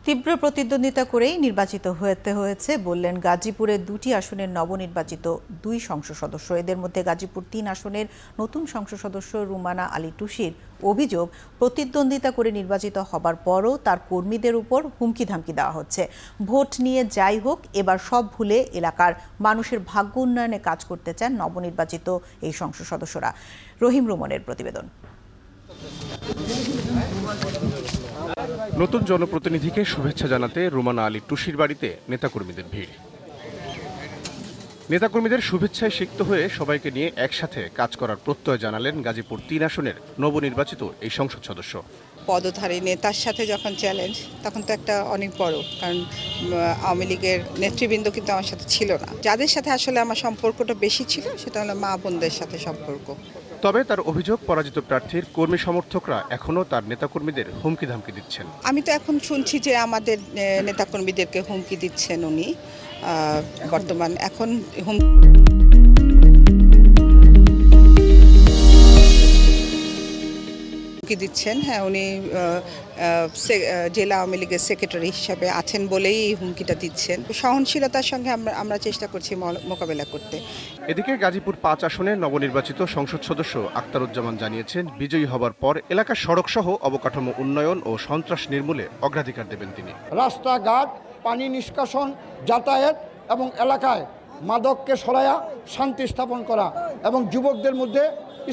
তীব্র প্রতিদ্বন্দ্বিতা করেই নির্বাচিত হতে হয়েছে বললেন গাজীপুরের 2টি আসনের নবনির্বাচিত 2 সংসদ সদস্য। এদের মধ্যে গাজীপুর 3 আসনের নতুন সংসদ সদস্য রুমানা আলী টুসির অভিযোগ, প্রতিদ্বন্দ্বিতা করে নির্বাচিত হবার পরও তার কর্মীদের উপর হুমকি ধামকি দেওয়া হচ্ছে। ভোট নিয়ে যাই হোক, এবার সব ভুলে এলাকার মানুষের ভাগ্য উন্নয়নে কাজ করতে চান নবনির্বাচিত এই সংসদ সদস্যরা। রহিম রুমনের প্রতিবেদন। নতুন জনপ্রতিনিধিকে শুভেচ্ছা জানাতে রুমানা আলী টুসির বাড়িতে নেতাকর্মীদের ভিড়। নেতাকর্মীদের শুভেচ্ছায় সিক্ত হয়ে সবাইকে নিয়ে একসাথে কাজ করার প্রত্যয় জানালেন গাজীপুর 3 আসনের নবনির্বাচিত এই সংসদ সদস্য। পদধারী নেতার সাথে যখন চ্যালেঞ্জ, তখন তো একটা অনেক বড়, কারণ আওয়ামী লীগের নেতৃবৃন্দ কিন্তু আমার সাথে ছিল না। যাদের সাথে আসলে আমার সম্পর্কটা বেশি ছিল সেটা হলো মা বোনদের সাথে সম্পর্ক। তবে তার অভিযোগ, পরাজিত প্রার্থীর কর্মী সমর্থকরা এখনও তার নেতাকর্মীদের হুমকি ধামকি দিচ্ছেন। আমি তো এখন শুনছি যে আমাদের নেতাকর্মীদেরকে হুমকি দিচ্ছেন উনি। বর্তমান এখন দিচ্ছেন। হ্যাঁ, উনি জেলা আওয়ামী লীগের সেক্রেটারি হিসাবে আছেন বলেই এই হুমকিটা দিচ্ছেন। সহনশীলতার সঙ্গে আমরা চেষ্টা করছি মোকাবেলা করতে। এদিকে গাজীপুর 5 আসনে নবনির্বাচিত সংসদ সদস্য আখতারুজ্জামান জানিয়েছেন, বিজয়ী হবার পর এলাকার সড়কসহ অবকাঠামো উন্নয়ন ও সন্ত্রাস নির্মূলে অগ্রাধিকার দেবেন তিনি। রাস্তাঘাট, পানি নিষ্কাশন, যাতায়াত এবং এলাকায় মাদককে সরাইয়া শান্তি স্থাপন করা এবং যুবকদের মধ্যে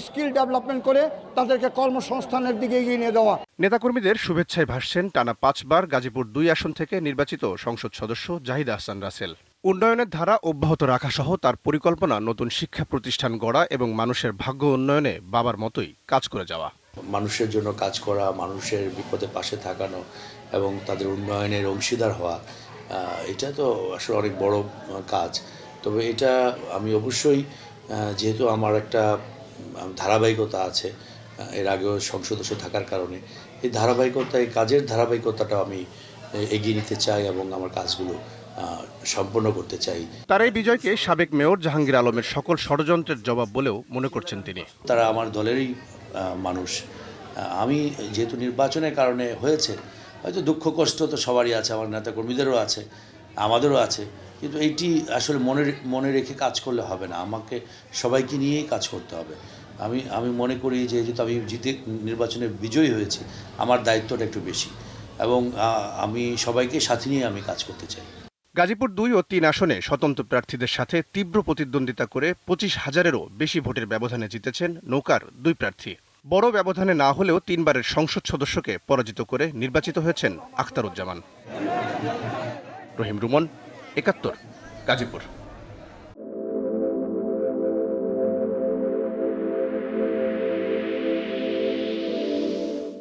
স্কিল ডেভেলপমেন্ট করে তাদেরকে কর্মসংস্থানের দিকে এগিয়ে নিয়ে দেওয়া। নেতাকর্মীদের শুভেচ্ছায় ভাসছেন টানা 5 বার গাজীপুর 2 আসন থেকে নির্বাচিত সংসদ সদস্য জাহিদ আহসান রাসেল। উন্নয়নের ধারা অব্যাহত রাখা সহ তার পরিকল্পনা নতুন শিক্ষা প্রতিষ্ঠান গড়া এবং মানুষের ভাগ্য উন্নয়নে বাবার মতোই কাজ করে যাওয়া। মানুষের জন্য কাজ করা, মানুষের বিপদে পাশে থাকানো এবং তাদের উন্নয়নের অংশীদার হওয়া, এটা তো আসলে অনেক বড় কাজ। তবে এটা আমি অবশ্যই, যেহেতু আমার একটা ধারাবাহিকতা আছে এর আগেও সংসদ সদস্য থাকার কারণে, এই ধারাবাহিকতা, এই কাজের ধারাবাহিকতাটা আমি এগিয়ে নিতে চাই এবং আমার কাজগুলো সম্পন্ন করতে চাই। তার এই বিজয়কে সাবেক মেয়র জাহাঙ্গীর আলমের সকল ষড়যন্ত্রের জবাব বলেও মনে করছেন তিনি। তারা আমার দলেরই মানুষ। আমি যেহেতু নির্বাচনের কারণে হয়েছে, হয়তো দুঃখ কষ্ট তো সবারই আছে, আমার নেতাকর্মীদেরও আছে, আমাদেরও আছে, কিন্তু এইটি আসলে মনে রেখে কাজ করলে হবে না, আমাকে সবাইকে নিয়েই কাজ করতে হবে। আমি মনে করি যে যেহেতু আমি নির্বাচনে বিজয়ী হয়েছি, আমার দায়িত্বটা একটু বেশি এবং আমি সবাইকে সাথে নিয়ে আমি কাজ করতে চাই। গাজীপুর 2 ও 3 আসনে স্বতন্ত্র প্রার্থীদের সাথে তীব্র প্রতিদ্বন্দ্বিতা করে 25,000-এরও বেশি ভোটের ব্যবধানে জিতেছেন নৌকার 2 প্রার্থী। বড় ব্যবধানে না হলেও 3 বারের সংসদ সদস্যকে পরাজিত করে নির্বাচিত হয়েছেন আখতারুজ্জামান। রহিম রুমন, 71, গাজীপুর।